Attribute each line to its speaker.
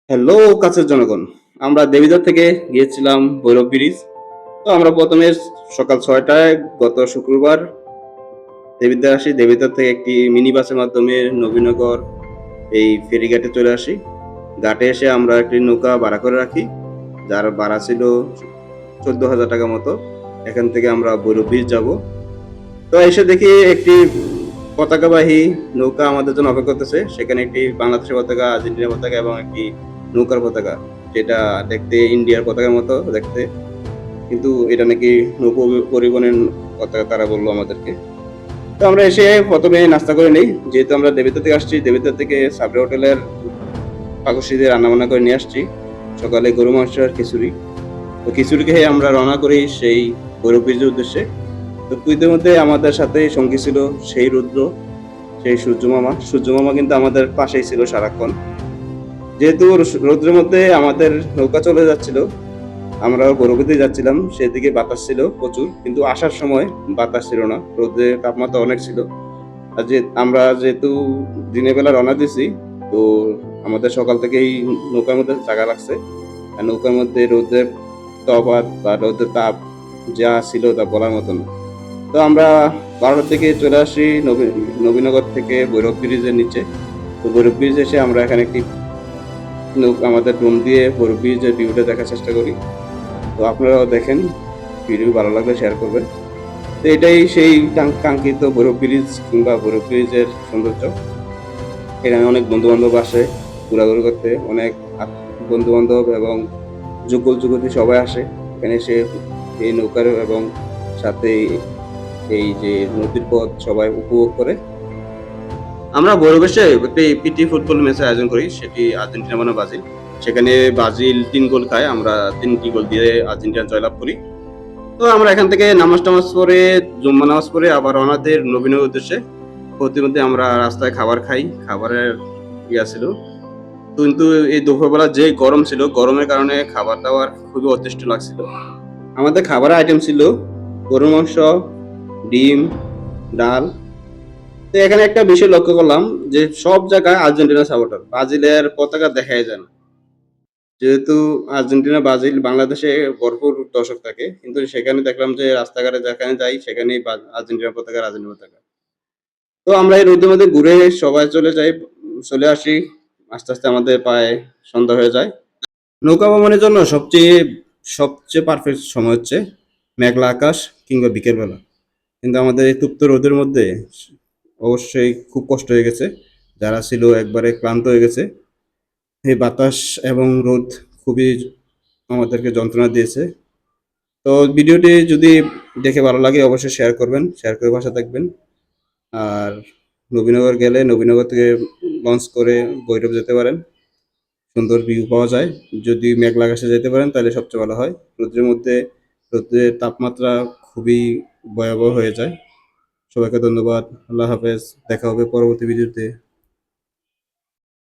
Speaker 1: Hello কাছের জনগণ। আমরা দেবিদ্বার থেকে গিয়েছিলাম ভৈরব ব্রিজ। তো আমরা ১ম এ সকাল ৬ টায় গত শুক্রবার দেবিদ্বার আসি। দেবিদ্বার থেকে একটি মিনি বাসের মাধ্যমে নবীনগর এই ফেরিঘাটে চলে আসি। ঘাটে এসে আমরা একটি নৌকা ভাড়া করে রাখি। যার ভাড়া ছিল ৳১৪,০০০ মতো। এখান থেকে আমরা ভৈরব ব্রিজ যাবো। তো এসে দেখি একটি পতাকাবাহী নৌকা আমাদের জন্য অপেক্ষা করতেছে। সেখানে একটি বাংলাদেশের পতাকা, আর্জেন্টিনার পতাকা এবং একটি নৌকার পতাকা। যেটা দেখতে ইন্ডিয়ার পতাকার মতো দেখতে। কিন্তু এটা নাকি নৌ পরিবহনের পতাকা তারা বলল আমাদেরকে। তো আমরা এসে ১ম এ নাস্তা করে নেই। যেহেতু আমরা দেবিদ্বার থেকে আসছি, দেবিদ্বার থেকে সাবরে হোটেলের পাকশি দিয়ে রান্নাবান্না করে নিয়ে আসছি। সকালে গরু মাংস আর খিচুড়ি। তো খিচুড়ি খেয়ে আমরা রওনা করি সেই ভৈরব ব্রিজের উদ্দেশ্যে। তো ইতিমধ্যে আমাদের সাথে সঙ্গী ছিল সেই রুদ্র, সেই সূর্য মামা। সূর্য মামা কিন্তু আমাদের পাশেই ছিল সারাক্ষণ। যেহেতু রৌদ্রের মধ্যে আমাদের নৌকা চলে যাচ্ছিল, আমরাও গরুপতি যাচ্ছিলাম। সেদিকে বাতাস ছিল প্রচুর। কিন্তু আসার সময় বাতাস ছিল না। রোদের তাপমাত্রা অনেক ছিল। আর আমরা যেহেতু দিনের বেলা রওনা দিছি, তো আমাদের সকাল থেকেই নৌকার মধ্যে জাগা লাগছে। আর নৌকার মধ্যে রোদের তফাৎ বা রোদের তাপ যা ছিল তা বলার মতো না। তো আমরা ১২টার দিকে চলে আসি নবীনগর থেকে ভৈরব ব্রিজের নিচে। তো ভৈরব ব্রিজ এসে আমরা এখানে একটি আমাদের ড্রোন দিয়ে ভৈরব ব্রিজের ভিউটা দেখার চেষ্টা করি। তো আপনারাও দেখেন, ভিডিও ভালো লাগলে শেয়ার করবেন। তো এটাই সেই কাঙ্ক্ষিত ভৈরব ব্রিজ কিংবা ভৈরব ব্রিজের সৌন্দর্য। এখানে অনেক বন্ধু-বান্ধব আসে ঘোরাঘুরি করতে। অনেক বন্ধু-বান্ধব এবং যুগল-যুবতী সবাই আসে। এখানে এসে এই নৌকার এবং সাথে এই যে নদীর পথ সবাই উপভোগ করে। আমরা বড়বেশে একটি পিটি ফুটবল ম্যাচের আয়োজন করি। সেটি আর্জেন্টিনা বনাম ব্রাজিল। সেখানে ব্রাজিল ৩ গোল খায়। আমরা ৩ টি গোল দিয়ে আর্জেন্টিনা জয়লাভ করি। তো আমরা এখান থেকে নামাজ-টামাজ পড়ে, জুম্মা নামাজ পড়ে আবার রওনা দেই নবীনগর উদ্দেশ্যে। প্রতিমধ্যে আমরা রাস্তায় খাবার খাই। খাবারের ছিল। কিন্তু এই দুপুরবেলা যে গরম ছিল, গরমের কারণে খাবার-দাবার খুবই অতিষ্ঠ লাগছিল। আমাদের খাবারের আইটেম ছিল গরুর মাংস, ডিম, ডাল। তো এখানে একটা বিষয় লক্ষ্য করলাম যে সব জায়গায় আর্জেন্টিনা সাপোর্টার। ব্রাজিলের পতাকা দেখাই যায় না। যেহেতু আর্জেন্টিনা, ব্রাজিল, বাংলাদেশে ভরপুর দর্শক থাকে। কিন্তু সেখানে দেখলাম যে রাস্তাঘাটে যেখানে যাই সেখানেই আর্জেন্টিনার পতাকা, আর্জেন্টিনার পতাকা। তো আমরা এই রোদের মধ্যে ঘুরে সবাই চলে যাই, চলে আসি। আস্তে, আস্তে আমাদের প্রায় সন্ধ্যা হয়ে যায়। নৌকা ভ্রমণের জন্য সবচেয়ে পারফেক্ট সময় হচ্ছে মেঘলা আকাশ কিংবা বিকেলবেলা। কিন্তু আমাদের এই তপ্ত রোদের মধ্যে অবশ্যই খুব কষ্ট হয়ে গেছে। যারা ছিল একবারে ক্লান্ত হয়ে গেছে। এই বাতাস এবং রোদ খুবই আমাদেরকে যন্ত্রণা দিয়েছে। তো ভিডিওটি যদি দেখে ভালো লাগে অবশ্যই শেয়ার করবেন। শেয়ার করে পাশে থাকবেন। আর নবীনগর গেলে নবীনগর থেকে লঞ্চ করে ভৈরব যেতে পারেন। সুন্দর ভিউ পাওয়া যায়। যদি মেঘলা আকাশে যেতে পারেন তাহলে সবচেয়ে ভালো হয়। রৌদ্রের তাপমাত্রা খুবই ভয়াবহ হয়ে যায়। সবাইকে ধন্যবাদ। আল্লাহ হাফেজ। দেখা হবে পরবর্তী ভিডিওতে।